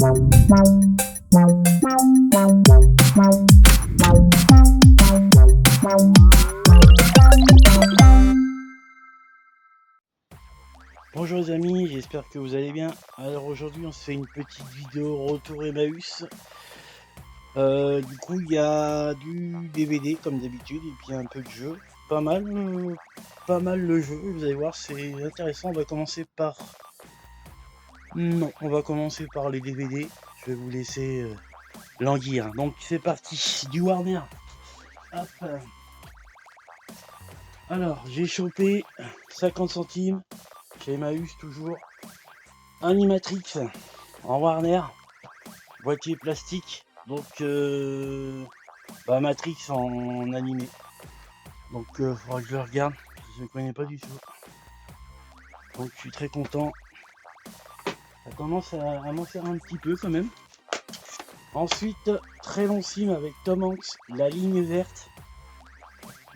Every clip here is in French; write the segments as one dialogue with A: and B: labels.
A: Bonjour les amis, j'espère que vous allez bien. Alors aujourd'hui on se fait une petite vidéo retour Emmaüs. Du coup il y a du DVD comme d'habitude et puis un peu de jeu. Pas mal le jeu, vous allez voir c'est intéressant. On va commencer par... Non, on va commencer par les DVD. Je vais vous laisser languir. Donc c'est parti, du Warner. Hop. Alors j'ai chopé 50 centimes chez Emmaüs toujours. Animatrix en Warner, boîtier plastique, donc Matrix en animé. Donc faudra que je le regarde, je ne connais pas du tout. Donc je suis très content. Ça commence à m'en faire un petit peu quand même. Ensuite, très long film avec Tom Hanks, La Ligne Verte.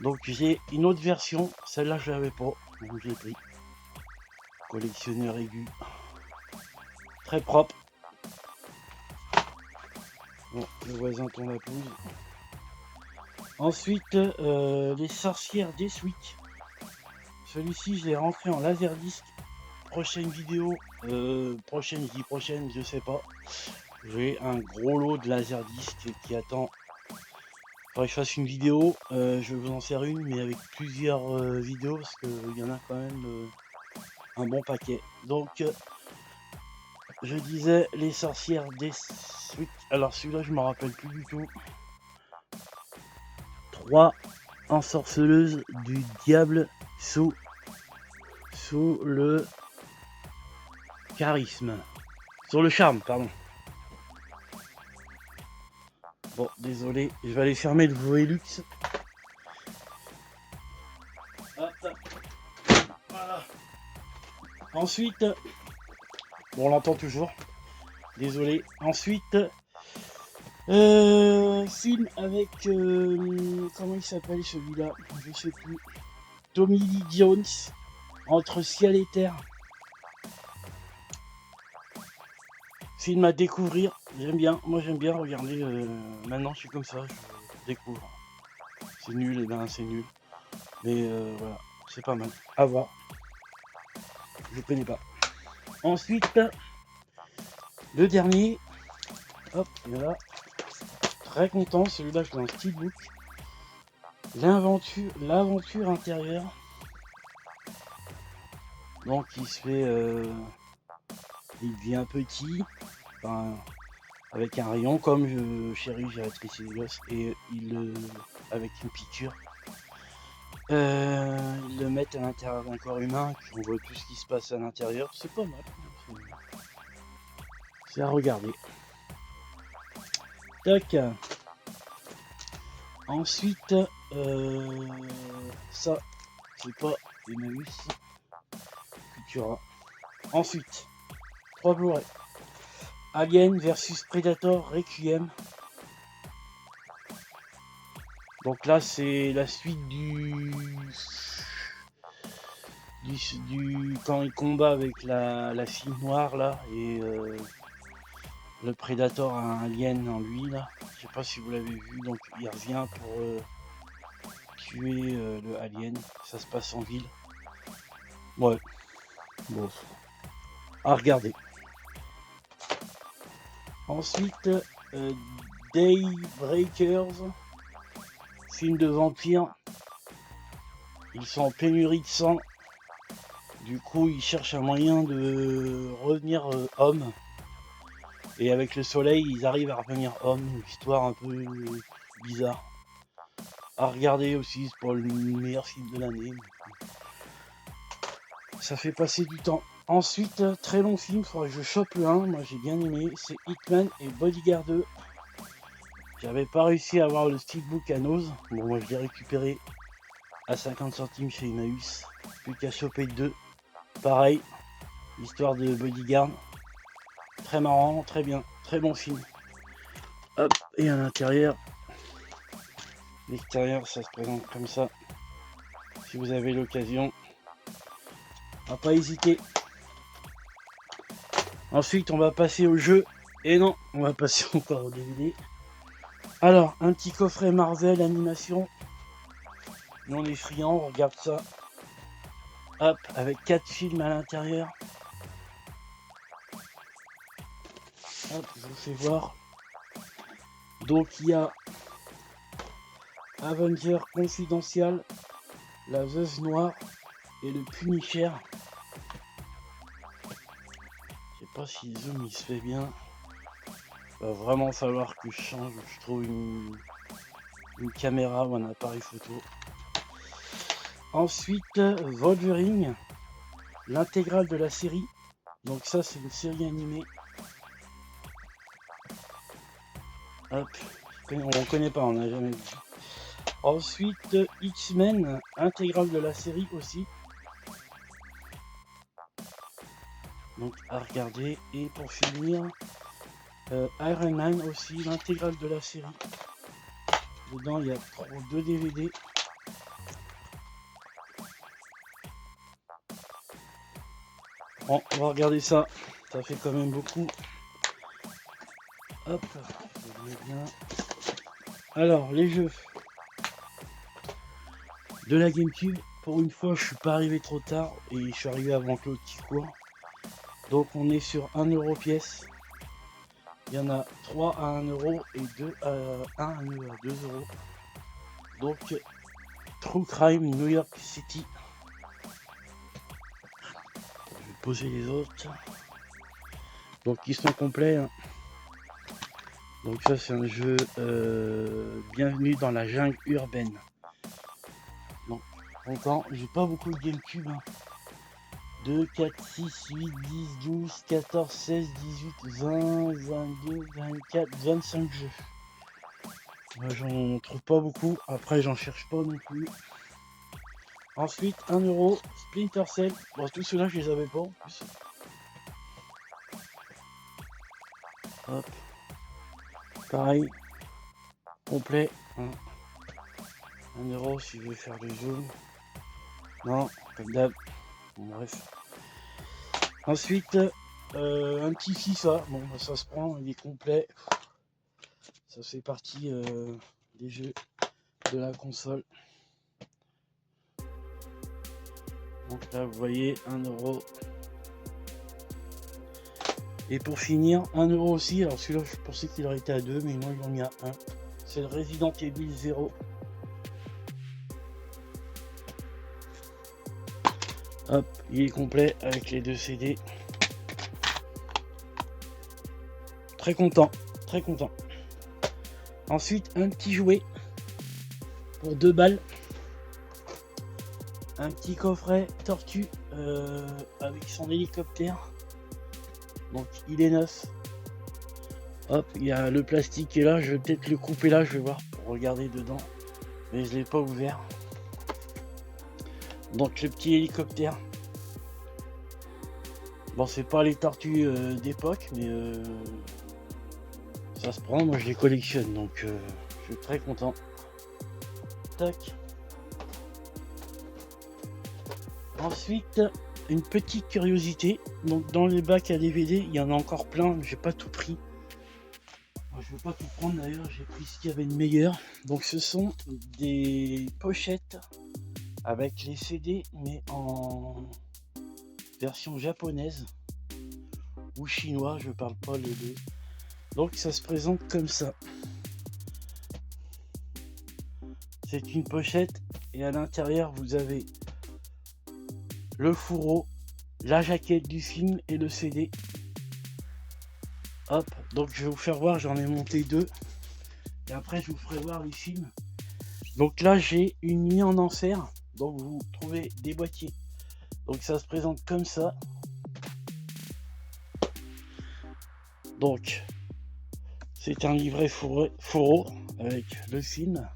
A: Donc j'ai une autre version, celle-là je l'avais pas, donc je l'ai pris. Collectionneur aigu. Très propre. Bon, le voisin tourne la pelouse. Ensuite, les sorcières d'Eastwick. Celui-ci, je l'ai rentré en laserdisc. Prochaine vidéo, prochaine, je dis prochaine, je sais pas. J'ai un gros lot de laserdisc qui attend. Faudrait que je fasse une vidéo. Je vais vous en faire une, mais avec plusieurs vidéos parce qu'il y en a quand même un bon paquet. Donc, je disais les sorcières d'Eastwick. Alors celui-là, je me rappelle plus du tout. 3 ensorceleuses du diable sous le charisme. Sur le charme, pardon. Bon, désolé, je vais aller fermer le Voelux. Voilà. Ensuite, bon, on l'entend toujours. Désolé. Ensuite, film avec comment il s'appelle celui-là? Je sais plus. Tommy Lee Jones, Entre ciel et terre. Film à découvrir. J'aime bien. Moi, j'aime bien regarder. Maintenant, je suis comme ça. Je découvre. C'est nul, et ben c'est nul. Mais voilà, c'est pas mal. À voir. Je connais pas. Ensuite, le dernier. Hop, voilà. Très content. Celui-là, je l'ai en steelbook. L'aventure intérieure. Donc, il se fait. Il devient petit. Enfin, avec un rayon, comme chérie, j'ai rétréci les gosses. Et avec une piqûre. Ils le mettent à l'intérieur d'un corps humain, et puis on voit tout ce qui se passe à l'intérieur. C'est pas mal. C'est à regarder. Tac. Ensuite, ça, c'est pas Emmaüs. Futura. Ensuite, 3 Blu-ray. Alien versus Predator Requiem. Donc là, c'est la suite du quand il combat avec la fille noire là et le Predator a un alien en lui là. Je sais pas si vous l'avez vu. Donc il revient pour tuer le alien. Ça se passe en ville. Ouais. Bon. À regarder. Ensuite, Daybreakers, film de vampires. Ils sont en pénurie de sang. Du coup, ils cherchent un moyen de revenir homme. Et avec le soleil, ils arrivent à revenir homme. Une histoire un peu bizarre. À regarder aussi, c'est pas le meilleur film de l'année. Ça fait passer du temps. Ensuite, très long film, faudrait que je chope le 1. Moi, j'ai bien aimé. C'est Hitman et Bodyguard 2. J'avais pas réussi à avoir le steelbook à Nose. Bon, moi, je l'ai récupéré à 50 centimes chez Emmaüs. Plus qu'à choper 2. Pareil, l'histoire de Bodyguard. Très marrant, très bien, très bon film. Hop, et à l'intérieur, l'extérieur, ça se présente comme ça. Si vous avez l'occasion, à pas hésiter. Ensuite, on va passer au jeu. Et non, on va passer encore au DVD. Alors, un petit coffret Marvel animation. Nous on est friands, on regarde ça. Hop, avec 4 films à l'intérieur. Hop, je vous fais voir. Donc il y a Avenger Confidential, La Veuve Noire et le Punisher. Je sais pas si le zoom il se fait bien. Va vraiment falloir que je change, je trouve une caméra ou un appareil photo. Ensuite, Wolverine, l'intégrale de la série. Donc ça c'est une série animée. Hop, on connaît pas, on n'a jamais vu. Ensuite, X-Men, intégrale de la série aussi. Donc à regarder. Et pour finir, Iron Man aussi, l'intégrale de la série. Dedans il y a 2 DVD. Bon, on va regarder ça. Ça fait quand même beaucoup. Hop, je mets bien. Alors, les jeux de la GameCube. Pour une fois, je suis pas arrivé trop tard et je suis arrivé avant que l'autre qui court. Donc, on est sur 1€ pièce. Il y en a 3 à 1€ et 2 à 1 à 2€. Donc, True Crime New York City. Je vais poser les autres. Donc, ils sont complets. Hein. Donc, ça, c'est un jeu bienvenue dans la jungle urbaine. Donc, content. J'ai pas beaucoup de GameCube. Hein. 2, 4, 6, 8, 10, 12, 14, 16, 18, 20, 22, 24, 25 jeux. Moi, j'en trouve pas beaucoup. Après, j'en cherche pas non plus. Ensuite, 1€, Splinter Cell. Bon, tous ceux-là, je les avais pas en plus. Hop. Pareil. Complet. Hein. 1€ si je veux faire le zoom. Non, comme d'hab. Bon, bref. Ensuite, un petit FIFA. Bon, bah, ça se prend, il est complet. Ça fait partie des jeux de la console. Donc là, vous voyez, 1€. Et pour finir, 1€ aussi. Alors celui-là, je pensais qu'il aurait été à 2, mais non, ils l'ont mis à 1. C'est le Resident Evil 0. Hop, il est complet avec les 2 CD. Très content, très content. Ensuite, un petit jouet pour 2 balles. Un petit coffret tortue avec son hélicoptère. Donc il est neuf. Hop, il y a le plastique qui est là. Je vais peut-être le couper là, je vais voir pour regarder dedans. Mais je l'ai pas ouvert. Donc le petit hélicoptère. Bon, c'est pas les tortues d'époque, mais ça se prend. Moi je les collectionne, donc je suis très content. Tac. Ensuite, une petite curiosité. Donc dans les bacs à DVD, il y en a encore plein, mais j'ai pas tout pris. Je vais pas tout prendre d'ailleurs, j'ai pris ce qu'il y avait de meilleur. Donc ce sont des pochettes avec les CD, mais en version japonaise ou chinois, je parle pas les deux. Donc ça se présente comme ça. C'est une pochette et à l'intérieur vous avez le fourreau, la jaquette du film et le CD. Hop, donc je vais vous faire voir, j'en ai monté 2 et après je vous ferai voir les films. Donc là j'ai une mise en enfer, donc vous trouvez des boîtiers. Donc ça se présente comme ça. Donc c'est un livret fourreau avec le film.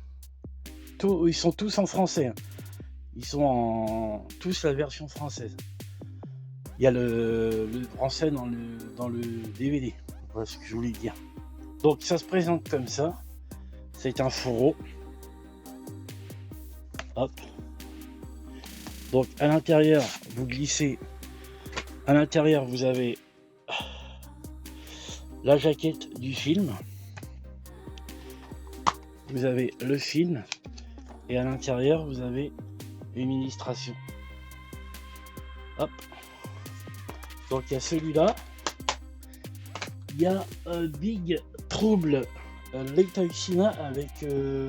A: Ils sont tous en français. Hein. Ils sont tous la version française. Il y a le français dans le DVD. Voilà ce que je voulais dire. Donc ça se présente comme ça. C'est un fourreau. Hop. Donc à l'intérieur, vous glissez. À l'intérieur, vous avez la jaquette du film. Vous avez le film et à l'intérieur vous avez une illustration. Hop. Donc il y a celui-là. Il y a Big Trouble Little China avec je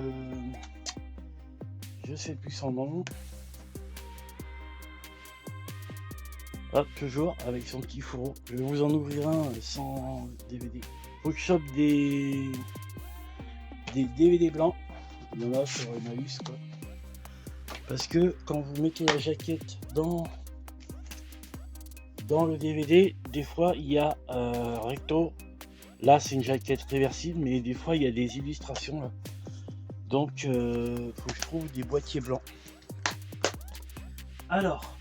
A: sais plus son nom. Hop, toujours avec son petit fourreau. Je vais vous en ouvrir un sans DVD. Faut que je chope des DVD blancs. Il y en a sur Emmaüs quoi. Parce que quand vous mettez la jaquette dans le DVD, des fois il y a recto. Là c'est une jaquette réversible, mais des fois il y a des illustrations là. Donc faut que je trouve des boîtiers blancs. Alors,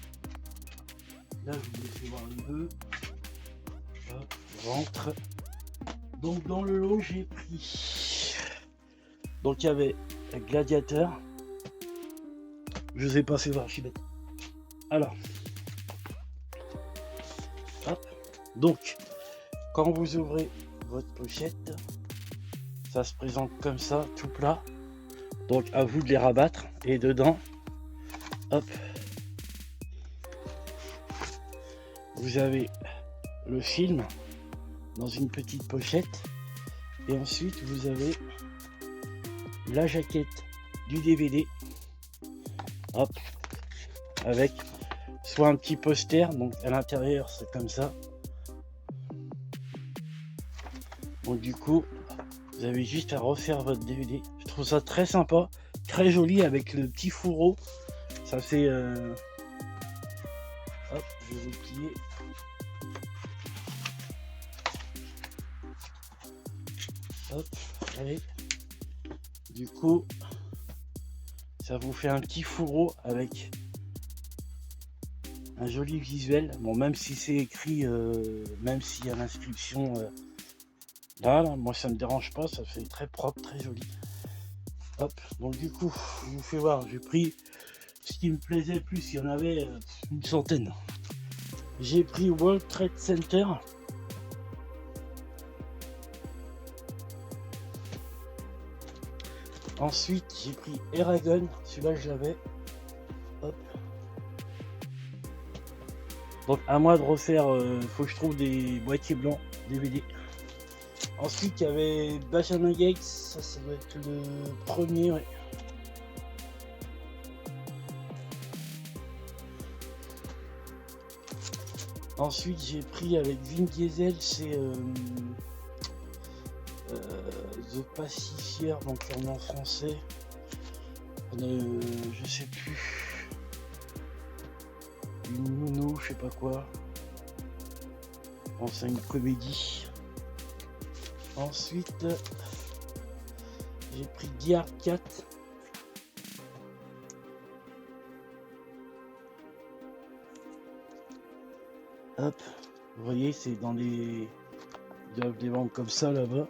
A: là je vous laisse voir un peu. Hop, je rentre. Donc dans le lot j'ai pris. Donc il y avait Gladiateur. Je sais pas, c'est voir, je suis bête. Alors. Hop. Donc, quand vous ouvrez votre pochette, ça se présente comme ça, tout plat. Donc à vous de les rabattre. Et dedans, hop, vous avez le film dans une petite pochette. Et ensuite, vous avez la jaquette du DVD. Hop, avec soit un petit poster, donc à l'intérieur c'est comme ça. Donc du coup, vous avez juste à refaire votre DVD. Je trouve ça très sympa, très joli avec le petit fourreau. Ça fait... Hop, je vais vous plier. Hop, allez. Du coup, ça vous fait un petit fourreau avec un joli visuel. Bon, même si c'est écrit, même s'il y a l'inscription là, moi ça me dérange pas, ça fait très propre, très joli. Hop, donc du coup, je vous fais voir, j'ai pris ce qui me plaisait le plus, il y en avait une centaine. J'ai pris World Trade Center. Ensuite, j'ai pris Eragon, celui-là je l'avais. Hop. Donc à moi de refaire, faut que je trouve des boîtiers blancs DVD. Ensuite il y avait Benjamin Gates, ça doit être le premier, ouais. Ensuite j'ai pris avec Vin Diesel, c'est The Pacifier, donc en français. Je sais plus. Une nounou, je sais pas quoi. Bon, c'est une comédie. Ensuite, j'ai pris Gear 4. Hop, vous voyez, c'est dans les... Ils doivent les vendre comme ça là-bas.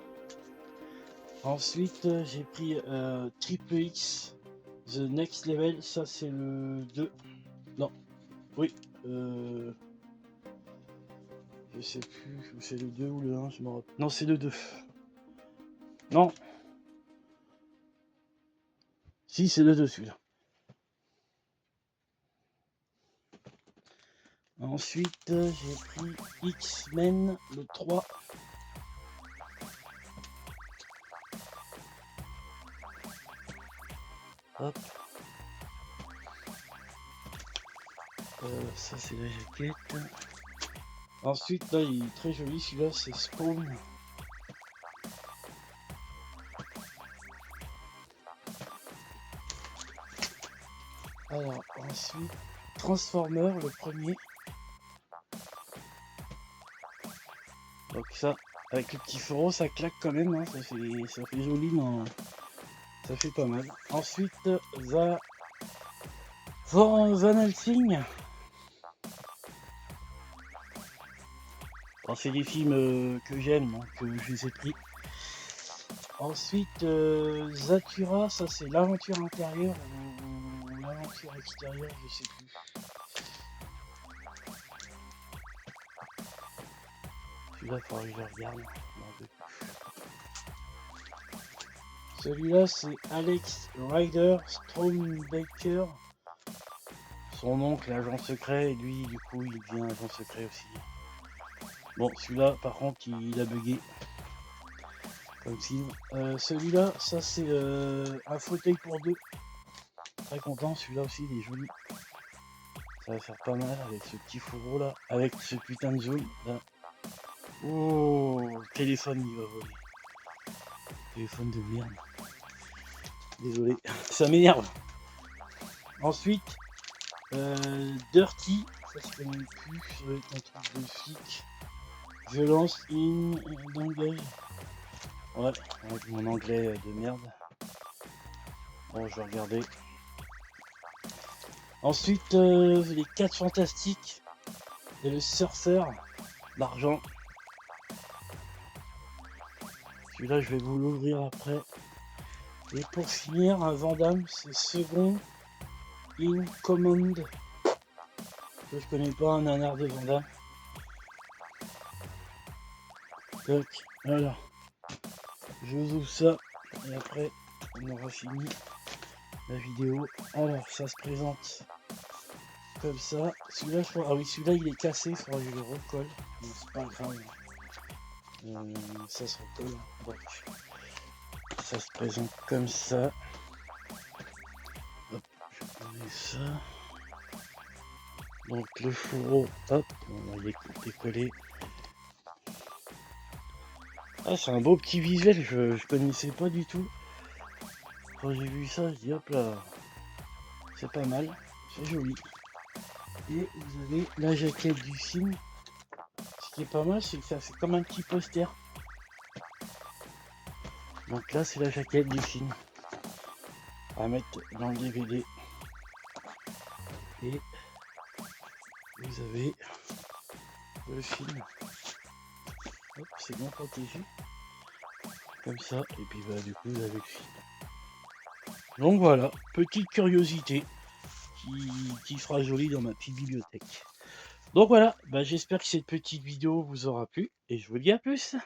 A: Ensuite, j'ai pris Triple X, The Next Level. Ça, c'est le 2. Non, oui. Je sais plus, c'est le 2 ou le 1, je me rappelle. Non, c'est le 2. Non. Si, c'est le 2 celui-là. Ensuite, j'ai pris X-Men, le 3. Hop. Ça, c'est la jaquette. Ensuite, là, il est très joli, celui-là, c'est Spawn. Alors, ensuite, Transformer, le premier. Donc ça, avec le petit fourreau, ça claque quand même, hein, ça fait joli, non, ça fait pas mal. Ensuite, Van Helsing. Bon, c'est des films que j'aime, donc je les ai pris. Ensuite, Zathura, ça c'est l'aventure intérieure ou l'aventure extérieure, je sais plus. Celui-là, il faudrait que je le regarde. Celui-là, c'est Alex Ryder Strombaker. Son oncle, agent secret, et lui, du coup, il devient agent secret aussi. Bon, celui-là, par contre, il a bugué. Comme film. Celui-là, ça, c'est un fauteuil pour deux. Très content, celui-là aussi, il est joli. Ça va faire pas mal avec ce petit fourreau là, avec ce putain de zoom là. Oh, le téléphone il va voler. Téléphone de merde. Désolé, ça m'énerve. Ensuite, Dirty, ça je connais plus, ça doit être un truc de flic. Violence in Dangage. Ouais, avec mon anglais de merde. Bon, je vais regarder. Ensuite, les 4 fantastiques et le surfeur d'argent. Celui-là, je vais vous l'ouvrir après. Et pour finir, un Vandame, c'est second in command. Je connais pas un nanar de Vandame. Donc, voilà. Je vous ouvre ça. Et après, on aura fini la vidéo. Alors, ça se présente comme ça. Celui-là, je crois. Ah oui, celui-là, il est cassé. Il faudra que je le recolle. Mais c'est pas grave. Ça se recolle. Bref. Ça se présente comme ça. Hop, je vais poser ça. Donc le fourreau, hop, on va y décoller. Ah, c'est un beau petit visuel, je connaissais pas du tout. Quand j'ai vu ça, je dis hop là, c'est pas mal, c'est joli. Et vous avez la jaquette du film. Ce qui est pas mal, c'est que ça fait comme un petit poster. Donc là, c'est la jaquette du film à mettre dans le DVD. Et vous avez le film. Hop, c'est bien protégé. Comme ça, et puis bah du coup vous avez le film. Donc voilà, petite curiosité qui sera jolie dans ma petite bibliothèque. Donc voilà, bah j'espère que cette petite vidéo vous aura plu et je vous dis à plus.